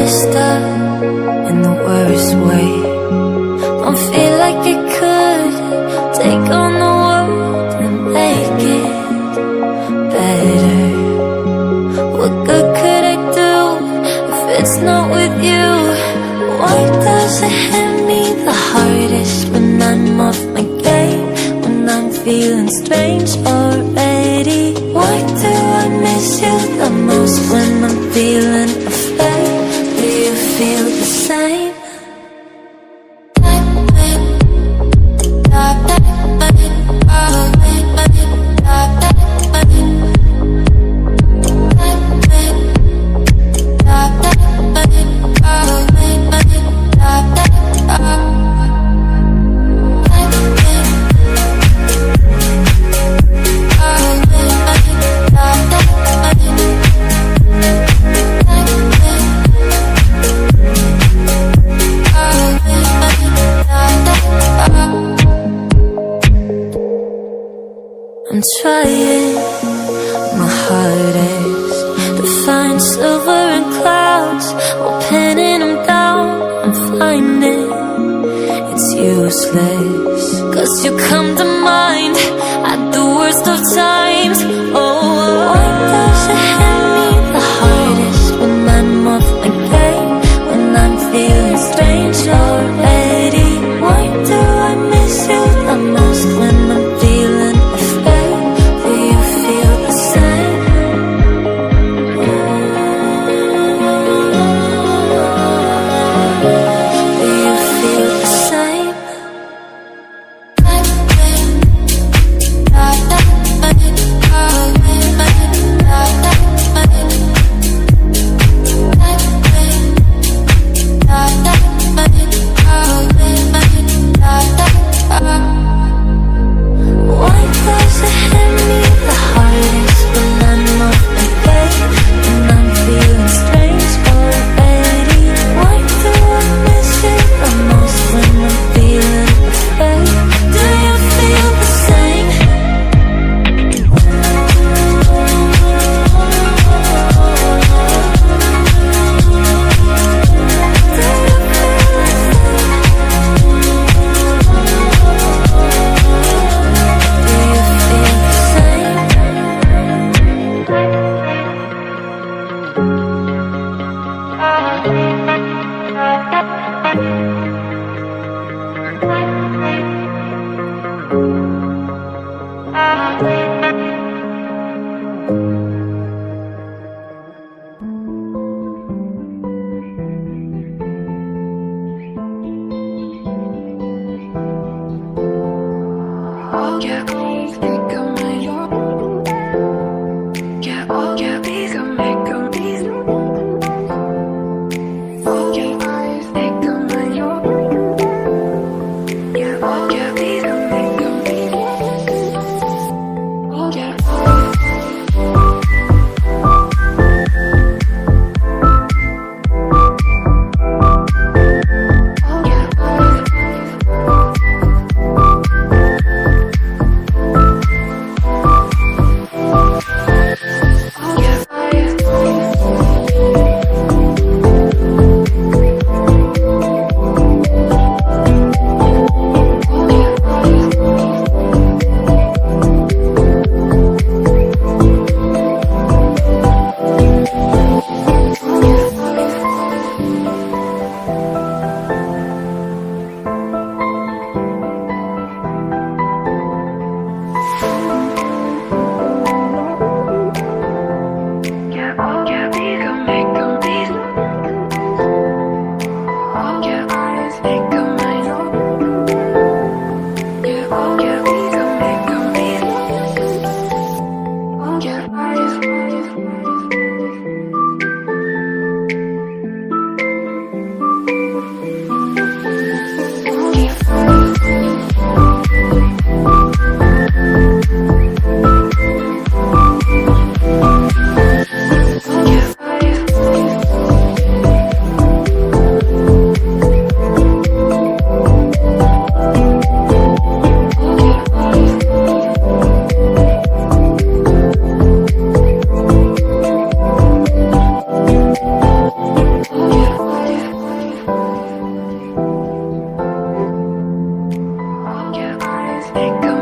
messed up in the worst way. Don't feel like I could take on the world and make it better. What good could I do if it's not with you? Why does it hit me the hardest when I'm off my game? When I'm feeling strange already? Why do I miss you the most when I'm feeling afraid? Do you feel the same? I'm trying my hardest to find silver in clouds while pinning them down. I'm finding it's useless, 'cause you come to mind at the worst of times. Oh, why does it hit me the hardest when I'm off my game? When I'm feeling strange already? Why do I miss you the most when I'm feeling afraid? Do you feel the same? Do you feel the same? Why does it hit me the hardest when I'm off my game? When I'm feeling strange already? Why do I miss you the most when I'm feeling afraid? Do you feel the same? let go.